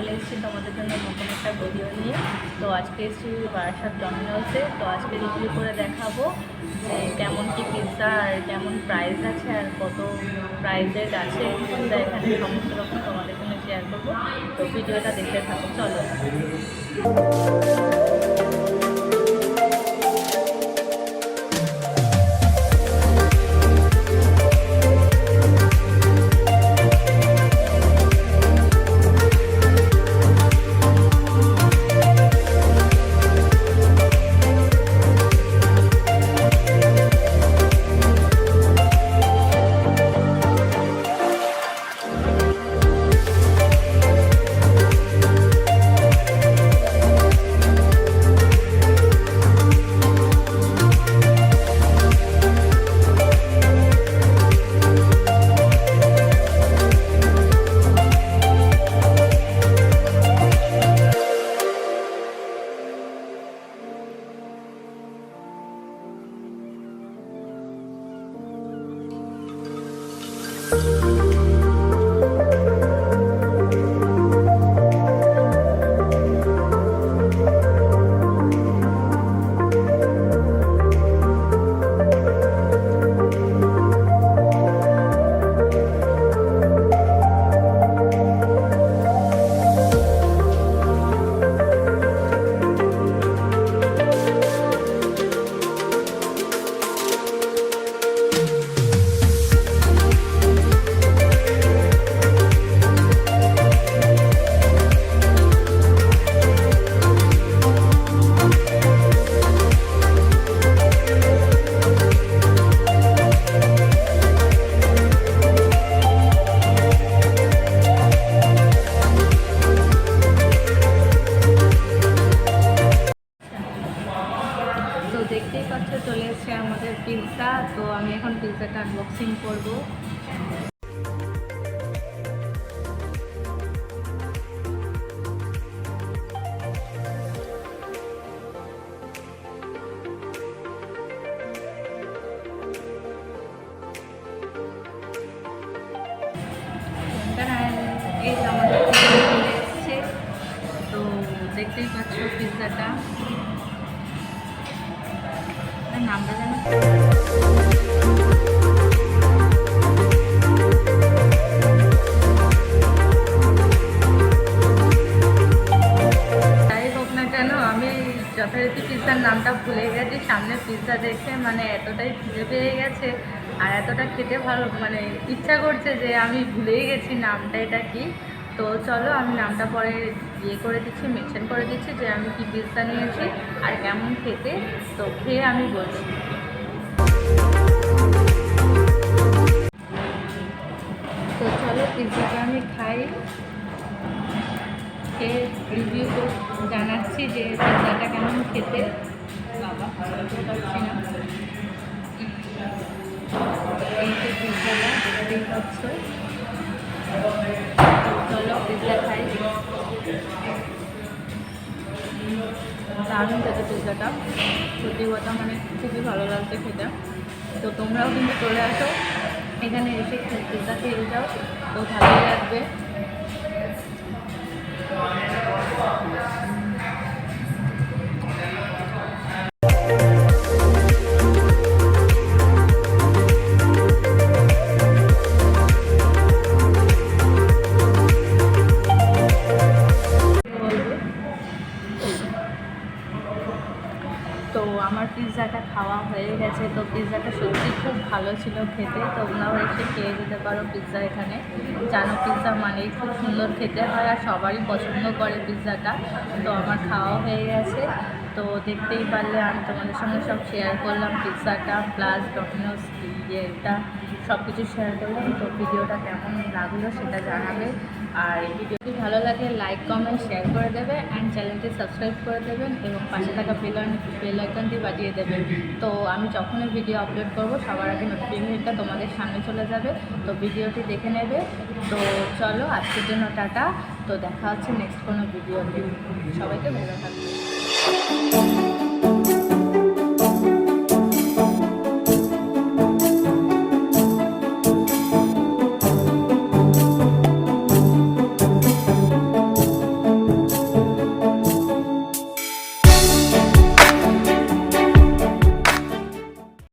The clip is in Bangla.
চলে এসেছি তোমাদের জন্য নতুন একটা ভিডিও নিয়ে। তো আজকে এসেছি বারাসাত ডমিনোসে। তো আজকে রিভিউ করে দেখাবো যে কেমন কি পিৎজা আর কেমন প্রাইস আছে আর কত প্রাইসের আছে পিৎজা, এখানে সমস্ত রকম তোমাদের জন্য শেয়ার করবো। তো ভিডিওটা দেখতে থাকো, চলো। তো দেখতেই পাচ্ছ চলে এসেছে আমাদের পিৎজা। তো আমি এখন পিৎজাটা আনবক্সিং করবো। এই তো আমাদের চলে এসছে। তো দেখতেই পাচ্ছ পিৎজাটা, নামটা যেন যাই হোক না কেন, আমি যথারীতি পিৎজার নামটা ভুলে গেছি। সামনে পিৎজা দেখে মানে এতটাই খিদে পেয়ে গেছে আর এতটা খেতে ভালো মানে ইচ্ছা করছে যে আমি ভুলেই গেছি নামটা এটা কি। তো চলো আমি নামটা পরে করে দিচ্ছি, মেনশন করে দিচ্ছি যে আমি কি পিৎজা নিয়েছি আর কেমন খেতে। তো খেয়ে আমি বলছি। তো চলো পিৎজাটা আমি খাই, খেয়ে রিভিউ জানাচ্ছি যে পিৎজাটা কেমন খেতে। বাবা বলতে পারছি না। এই যে পিৎজাটা দেখতেই পাচ্ছ। চলো পিৎজা খাই। দারুণ খেতে পিৎজাটা, সত্যি কথা মানে খুবই ভালো লাগছে খেতে। তো তোমরাও কিন্তু চলে আসো এখানে, এসে পিৎজা খেয়ে যাও, তো ভালোই লাগবে। তো আমার পিৎজাটা খাওয়া হয়ে গেছে। তো পিৎজাটা সত্যি খুব ভালো ছিল খেতে। তোমরাও এসে খেয়ে যেতে পারো পিৎজা এখানে। জানো পিৎজা মানেই খুব সুন্দর খেতে হয় আর সবারই পছন্দ করে পিৎজাটা। তো আমার খাওয়া হয়ে গেছে। তো দেখতেই পারলে আমি তোমাদের সঙ্গে সব শেয়ার করলাম, পিৎজাটা প্লাস ডমিনোস এটা সব কিছু শেয়ার করলাম। তো ভিডিওটা কেমন লাগলো সেটা জানাবে। আর ভিডিওটি ভালো লাগলে লাইক কমেন্ট শেয়ার করে দেবে অ্যান্ড চ্যানেলটি সাবস্ক্রাইব করে দেবেন এবং পাশে থাকা বেল আইকনটি বাজিয়ে দেবেন। তো আমি যখনই ভিডিও আপলোড করব সবার আগে নোটিফিকেশনটা তোমাদের সামনে চলে যাবে। তো ভিডিওটি দেখে নেবে। তো চলো আজকের জন্য টাটা। তো দেখা হচ্ছে নেক্সট কোনো ভিডিওতে। সবাইকে ভালো থাকবে।